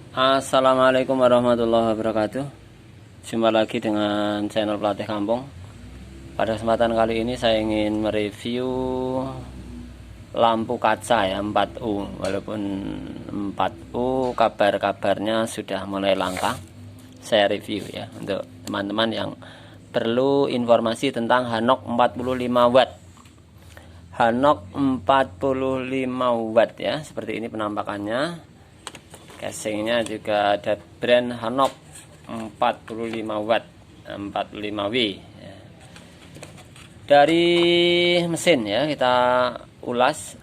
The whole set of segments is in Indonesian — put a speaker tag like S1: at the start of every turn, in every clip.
S1: Assalamualaikum warahmatullahi wabarakatuh. Jumpa lagi dengan channel Pelatih Kampung. Pada kesempatan kali ini saya ingin mereview lampu kaca ya 4U. Walaupun 4U kabar-kabarnya sudah mulai langka, saya review ya untuk teman-teman yang perlu informasi tentang Hanok 45 watt. Hanok 45 watt ya, seperti ini penampakannya. Casingnya juga ada brand Hanok 45 watt 45W. Dari mesin ya kita ulas.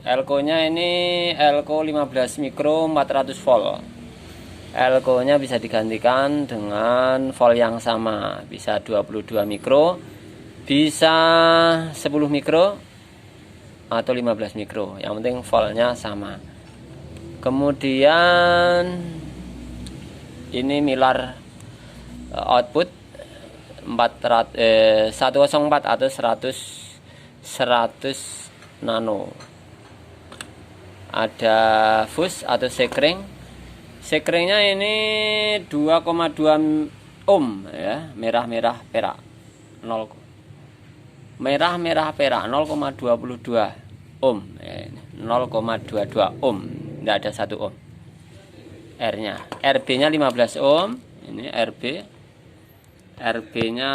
S1: Elko nya ini Elko 15 mikro 400 volt. Elko nya bisa digantikan dengan volt yang sama, bisa 22 mikro, bisa 10 mikro atau 15 mikro, yang penting voltnya sama. Kemudian ini milar output 104 atau 100 nano. Ada fuse atau sekring. Sekringnya ini 2,2 ohm ya, merah-merah perak. 0 merah-merah perak 0,22 ohm ya, 0,22 ohm. Tidak ada 1 ohm. R nya, RB nya 15 ohm. Ini RB nya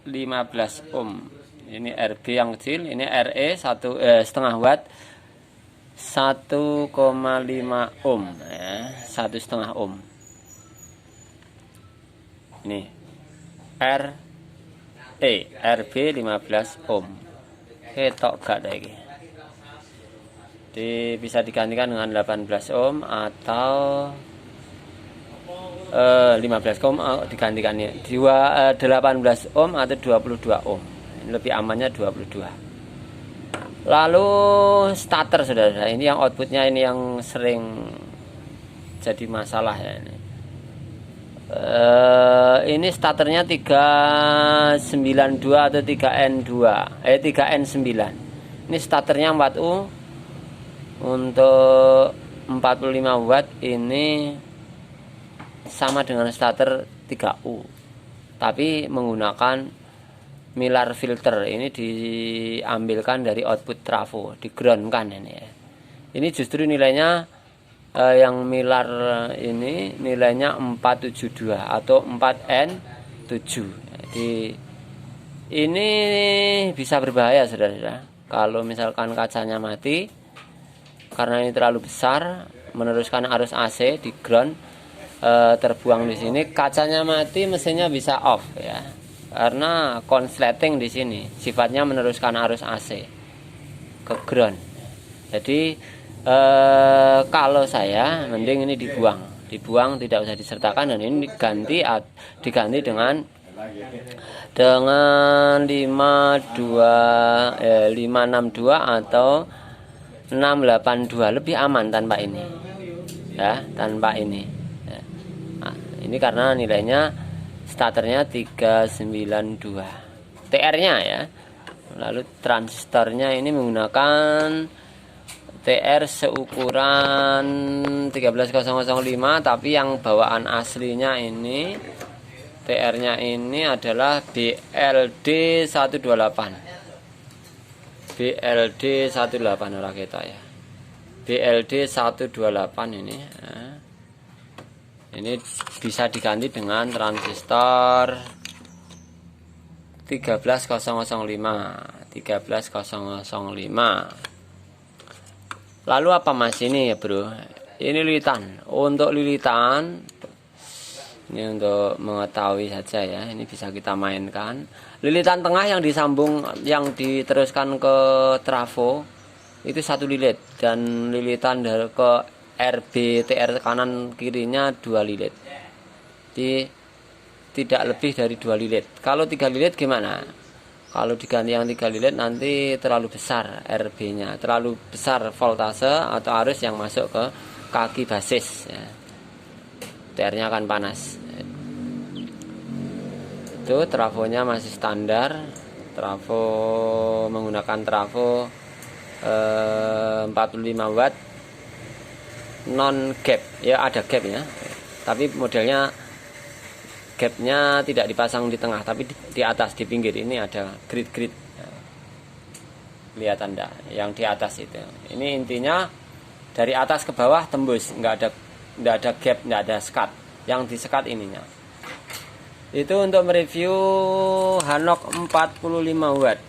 S1: 15 ohm. Ini RB yang kecil. Ini RE setengah watt 1,5 ohm ya, 1,5 ohm. Ini RB 15 ohm. Ketok gak ada ini. Bisa digantikan dengan 18 ohm atau 15 ohm digantikannya 18 ohm atau 22 ohm. Lebih amannya 22. Lalu starter saudara, ini yang outputnya ini yang sering jadi masalah ya ini. Ini starternya 392 atau 3N2 3N9. Ini starternya 4U. Untuk 45 watt ini sama dengan starter 3U, tapi menggunakan milar filter. Ini diambilkan dari output trafo, di ground kan ini ya. Ini justru nilainya yang milar ini nilainya 472 atau 4N7. Jadi ini bisa berbahaya saudara-saudara kalau misalkan kacanya mati, karena ini terlalu besar, meneruskan arus AC di ground, terbuang di sini, kacanya mati, mesinnya bisa off ya, karena konsleting di sini sifatnya meneruskan arus AC ke ground. Jadi kalau saya mending ini dibuang, tidak usah disertakan, dan ini diganti dengan 562 atau 682, lebih aman tanpa ini ya, tanpa ini ya. Nah, ini karena nilainya starternya 392 TR nya ya. Lalu transistornya ini menggunakan TR seukuran 13005, tapi yang bawaan aslinya ini TR nya ini adalah BLD 128. BLD 18 orang kita ya. BLD 128 ini. Nah, ini bisa diganti dengan transistor 13005. Lalu apa mas ini ya bro? Ini lilitan. Untuk lilitan ini untuk mengetahui saja ya, ini bisa kita mainkan. Lilitan tengah yang disambung, yang diteruskan ke trafo itu 1 lilit, dan lilitan dari ke RB TR kanan kirinya 2 lilit. Jadi tidak lebih dari 2 lilit. Kalau 3 lilit gimana? Kalau diganti yang 3 lilit nanti terlalu besar RB-nya, terlalu besar voltase atau arus yang masuk ke kaki basis ya. TR-nya akan panas. Itu trafonya masih standar, trafo menggunakan trafo 45 watt non gap ya, ada gap ya, tapi modelnya gapnya tidak dipasang di tengah tapi di atas, di pinggir ini ada grid-grid, lihat Anda yang di atas itu. Ini intinya dari atas ke bawah tembus, nggak ada gap, nggak ada skat, yang disekat ininya. Itu untuk mereview Hanok 45 watt.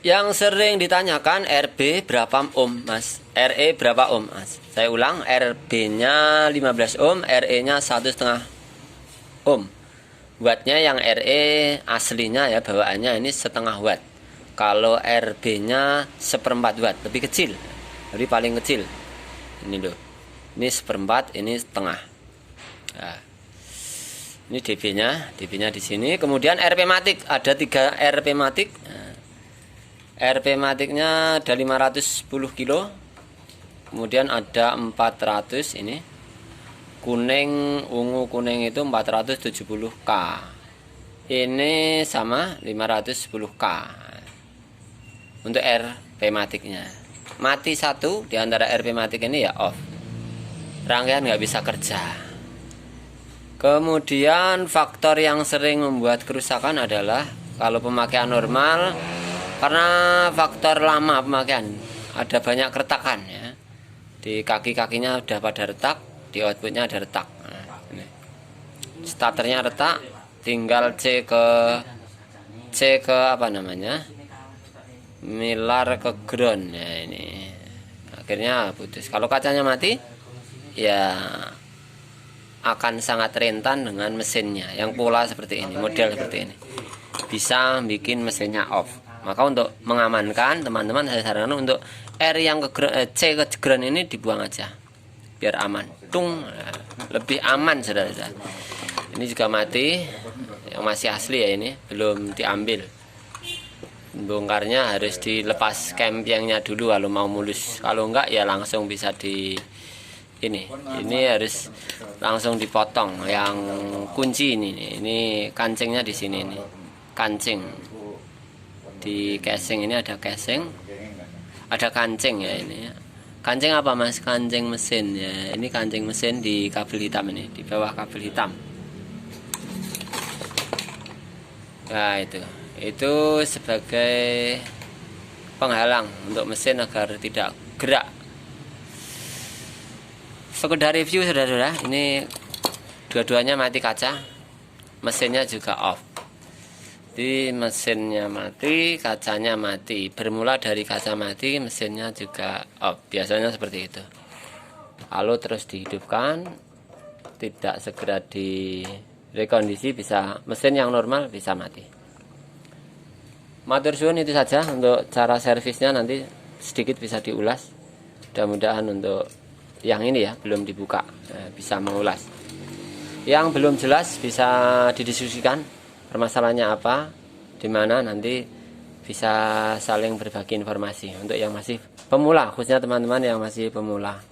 S1: Yang sering ditanyakan, RB berapa ohm Mas, RE berapa ohm Mas. Saya ulang, RB nya 15 ohm, RE nya 1,5 ohm. Wattnya yang RE aslinya ya, bawaannya ini 1/2 watt. Kalau RB nya 1/4 watt, lebih kecil, jadi paling kecil ini loh, ini 1/4, ini setengah. Nah, ini dB nya di sini. Kemudian RP matic, ada 3 RP matic. RP maticnya ada 510 kilo, kemudian ada 400, ini kuning, ungu kuning itu 470K, ini sama 510K untuk RP maticnya. Mati satu di antara RP matic ini ya off, rangkaian nggak bisa kerja. Kemudian faktor yang sering membuat kerusakan adalah kalau pemakaian normal, karena faktor lama pemakaian, ada banyak keretakan ya, di kaki-kakinya udah pada retak, di outputnya ada retak. Nah, ini starternya retak, tinggal C ke apa namanya, milar ke ground ya, ini akhirnya putus. Kalau kacanya mati ya akan sangat rentan dengan mesinnya yang pola seperti ini, model seperti ini, bisa bikin mesinnya off. Maka untuk mengamankan teman-teman, saya sarankan untuk R yang C ke ground ini dibuang aja biar aman. Tung, lebih aman saudara-saudara. Ini juga mati, yang masih asli ya, ini belum diambil. Bongkarnya harus dilepas kempyengnya dulu kalau mau mulus. Kalau enggak ya langsung bisa di ini harus langsung dipotong. Yang kunci ini kancingnya di sini nih. Kancing. Di casing ini ada casing, ada kancing ya ini. Kancing apa Mas? Kancing mesin ya. Ini kancing mesin di kabel hitam ini, di bawah kabel hitam. Nah itu sebagai penghalang untuk mesin agar tidak gerak. Sekedar review saudara-saudara, ini dua-duanya mati kaca, mesinnya juga off. Jadi mesinnya mati, kacanya mati. Bermula dari kaca mati, mesinnya juga off. Biasanya seperti itu. Lalu terus dihidupkan, tidak segera direkondisi, bisa mesin yang normal bisa mati. Matur suwun, itu saja untuk cara servisnya, nanti sedikit bisa diulas. Mudah-mudahan untuk yang ini ya belum dibuka, bisa mengulas. Yang belum jelas bisa didiskusikan permasalahannya apa, di mana, nanti bisa saling berbagi informasi untuk yang masih pemula, khususnya teman-teman yang masih pemula.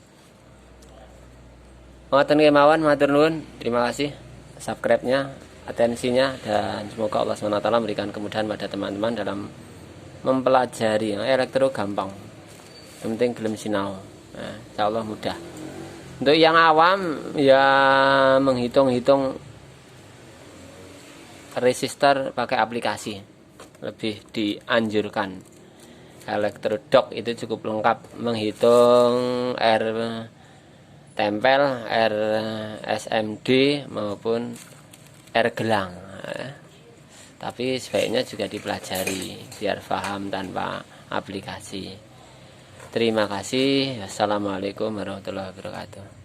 S1: Ngoten kemawon, matur nuwun, terima kasih subscribe-nya, atensinya, dan semoga Allah SWT memberikan kemudahan pada teman-teman dalam mempelajari elektro. Gampang, yang penting gelem sinau. Nah, insya Allah mudah. Untuk yang awam ya menghitung-hitung resistor pakai aplikasi lebih dianjurkan. Elektrodok itu cukup lengkap menghitung R tempel, R SMD maupun R gelang. Tapi sebaiknya juga dipelajari biar paham tanpa aplikasi. Terima kasih. Wassalamualaikum warahmatullahi wabarakatuh.